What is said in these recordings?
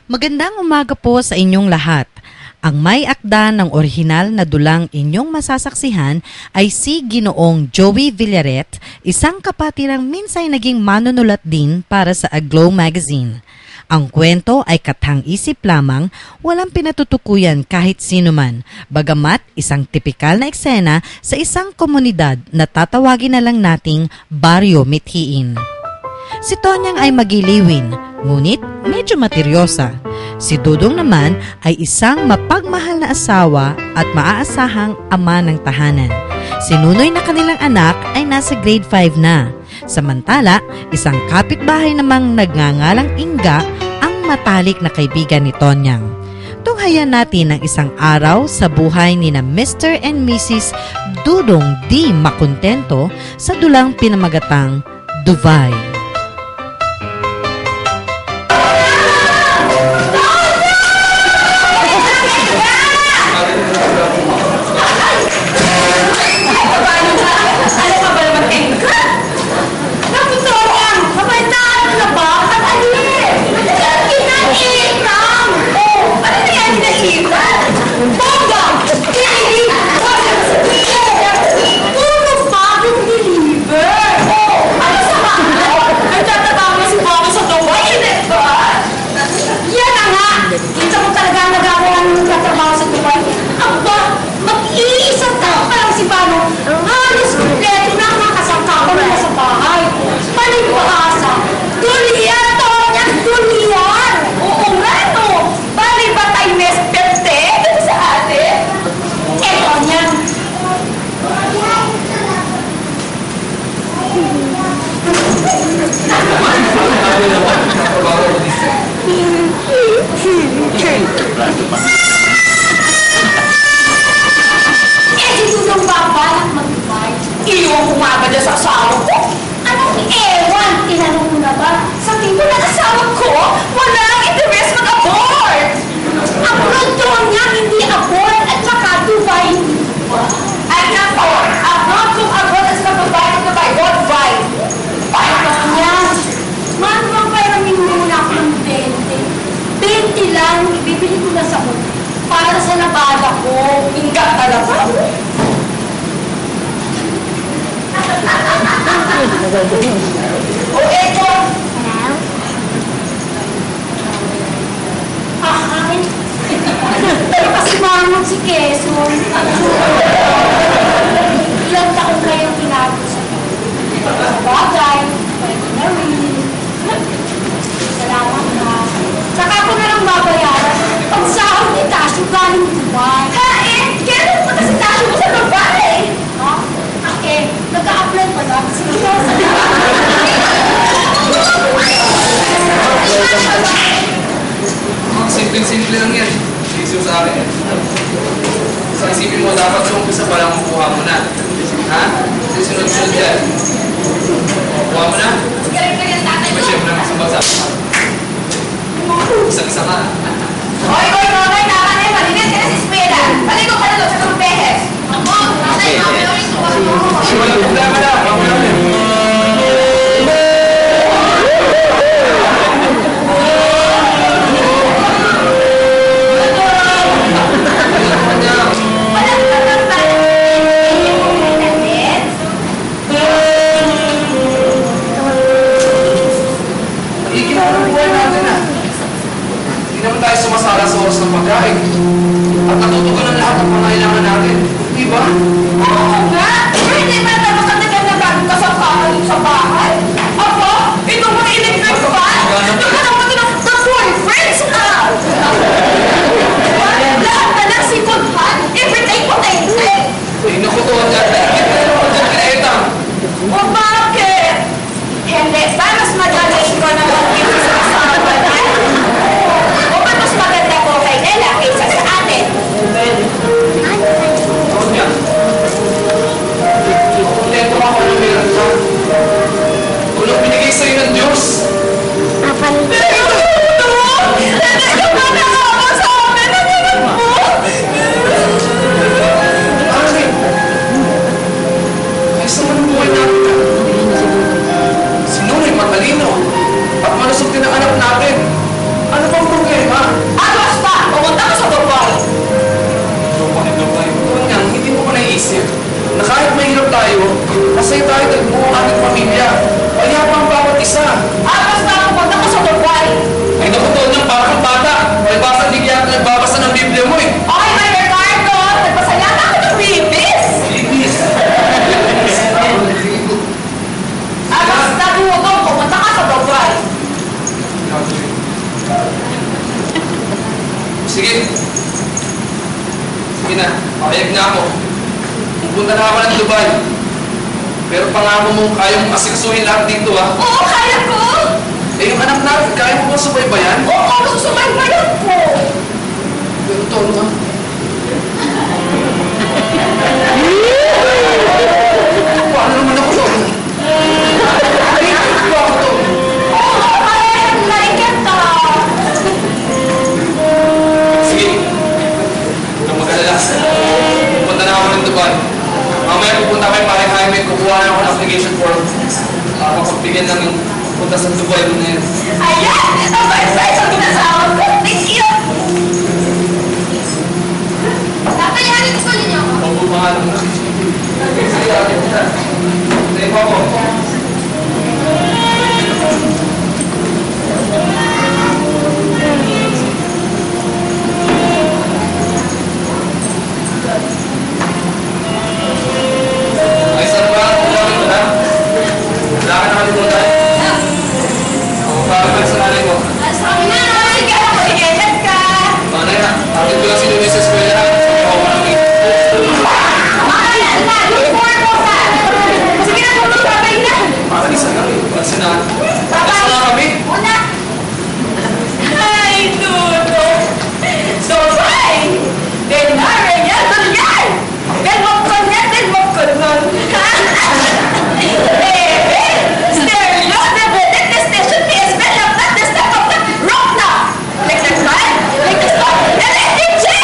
Magandang umaga po sa inyong lahat. Ang may akda ng orihinal na dulang inyong masasaksihan ay si Ginoong Joey Villaret, isang kapatirang minsay naging manunulat din para sa Aglow Magazine. Ang kwento ay kathang-isip lamang, walang pinatutukuyan kahit sino man, bagamat isang tipikal na eksena sa isang komunidad na tatawagin na lang nating Baryo Mithiin. Si Tonyang ay magiliwin, ngunit medyo materyosa. Si Dudong naman ay isang mapagmahal na asawa at maaasahang ama ng tahanan. Si Nunoy na kanilang anak ay nasa grade 5 na. Samantala, isang kapitbahay namang nagngangalang Inga ang matalik na kaibigan ni Tonyang. Tunghayan natin ang isang araw sa buhay ni na Mr. and Mrs. Dudong D. Makontento sa dulang pinamagatang Duvay. Iwan ko nga ba dyan sa asawa ko? Anong ewan? Tinanong mo na ba? Sa tingin ng asawa ko, walang interest mag-abort! Abroad doon niya, hindi abort at saka Dubai. Ay nako, abroad kung abroad at saka Dubai, Dubai. Ay nako niya. Manuang payramin muna ako ng 20. 20 lang, ibibili ko na sa hotel. Para sa nabada ko, ingat talaga. O eto! Ahay! Pero kasi mamang si Quezon. Ilang taon kayong pinago sa bagay, pwede na rin. Salamat na. Saka ko na lang babayaran. Pag sahod ni Tasyo galing Dubai. Kailan mo kasi Tasyo mo sa Dubai? Ha? Nag-a-apply pa lang. Simple lang yan. Isip sa akin. Sa isipin mo, dapat sa umpisa pa lang makuha mo na. Ha? Kasi sunod-sunod yan. Makuha mo na? Masyempre naman sa basa. Isang-isa ka. Hoy, Nonoy, tama na yun. Malinit ka na sa eskwela. Baligo ka na doon sa Trumpehes. Ako, nanay, Walang problema na. Makuha mo. Tayo sumasala sa oras ng pagkain at natutugunan lahat ng pangailangan natin. Diba? Oo nga! Pero hindi ba na makatagal na bago ka sa bahay? Ako? Ito mo electric fan? Yung ka naman ng boyfriends ka! Lahat na lang second hand, everyday potato! Eh, nakutuhan ka na. Kineta. O bakit? Hindi, ba mas madali ko na mag-ibig sa asawa na? O ba mas maganda ko kay Nela kaysa sa atin? Sige. Sige na, payag na ako. Pupunta na ako ng Dubai. Pero pangako mo, kaya mong asiksuhin lahat dito, ha? Oo, kaya ko! Eh, yung anak natin, kaya mo ba subaybayan? Oo, susubaybayan ko! Pero tolo, ha? Paano naman ako to? Ay, ano ako to? Oo, kaya naikat ka! Sige. Huwag kang mag-alala. Pupunta na ako ng Dubai. Mamaya pupunta kayo para Jaime, kukuha na ako ng application form. Kapagbigyan lang yung punta sa Dubai mo na yun. Ayan! Ang bait-bait sa ginasama ko! Thank you! Tatay, hanin ko ninyo ako. Mabumahalan mo. Sige, ate, punta. Tayo po ako. Ay, saan ba? Kumain ko na. Wala ka nakalimutan. Para sa nanay mo. Sabi na, sige ako, mag-edit ka! Manay na, atin ko lang si Luis sa eskwela na. Sabi ako namin. Look forward mo ka! Sige na, tulog ka kayo na! Para isa na. Kasi na. Kasi na kami. Una! Ay, Dudo! So, fine! Then, narin yan, tulyan! Then, mapkon yan, then mapkon nun! Stereo, debetek, destination, PSB, laptop, desktop, laptop, rock na! Like this one, like this one, electric chair!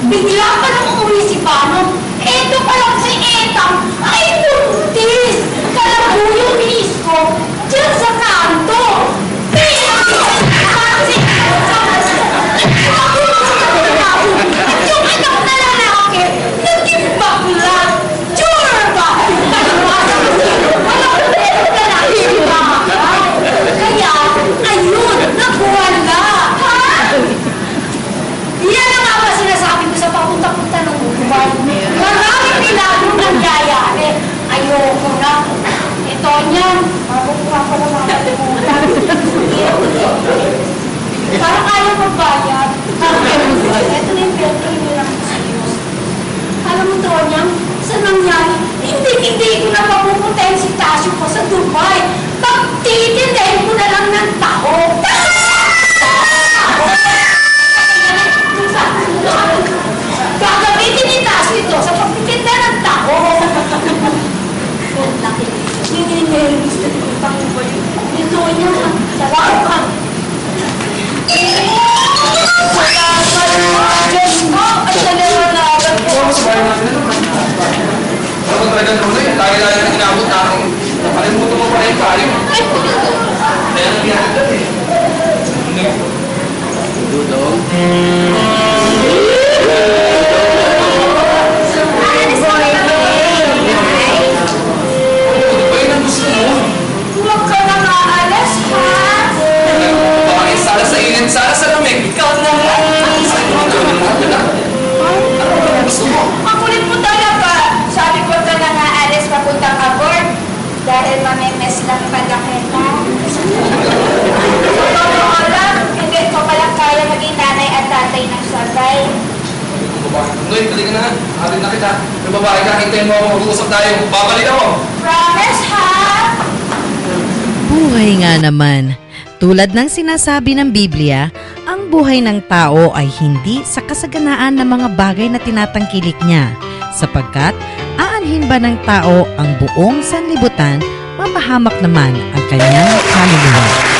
Bigla pa nang umuwi si Paano. Eto pa lang si Etang. Ay, buntis! Kalabu yung miss ko. Diyan sa kanto. Yung anak na lalaki, naging bakla. Sure ba? Kaliwasan ko sino. Wala ko na yung lalaki si Mama. Kaya, ayun, nagwala. Ha? Yan ang nga ba sinasabi ko sa papunta-punta ng Dubai. Maraming milagro nangyayari. Ayoko na. Ito niyan. Mabukuha pa na makalimutan. Parang ayaw magbayad. Ito na yung birthday nilang serious. Alam mo, Tonyang, sa nangyari, hindi ko na mapupuntahin si Tasyo ko sa Dubai. Pagtitindahin ko na lang ng tao. Gagamitin ni Tasyo ito sa pagtitinda ng tao. Laki. Nininervis na ito pang iba yun. Ito niya, salamat ka. At nalalaban ko. Ano sa bahay natin? Ano ba talaga naman yun? Lagi-lagi na inabot natin. Nakalimutan mo pa rin tayo. Kaya nang ginagawa eh. Dudong. Ano ba yun ang gusto mo? Huwag ka na maalas, ha? Bakit? Sara sa init, Sara sa lamig. Ikaw naman. Sa'yo mo, gawin mo. Ano ba ang gusto mo? Makulit mo talaga. Sabi ko ka na nga, Alice, papuntang abroad. Dahil mamimes lang pala kita. Totoo lang, hindi ko pala kaya maging nanay at tatay ng sabay. Noy, balik ka na. Atin na kita. May babae ka, hintayin mo ako. Mag-uusap tayo. Babalik ako. Promise, ha? Buhay nga naman. Tulad ng sinasabi ng Biblia, ang buhay ng tao ay hindi sa kasaganaan ng mga bagay na tinatangkilik niya, sapagkat aanhin ba ng tao ang buong sanlibutan, mapahamak naman ang kanyang kaluluwa.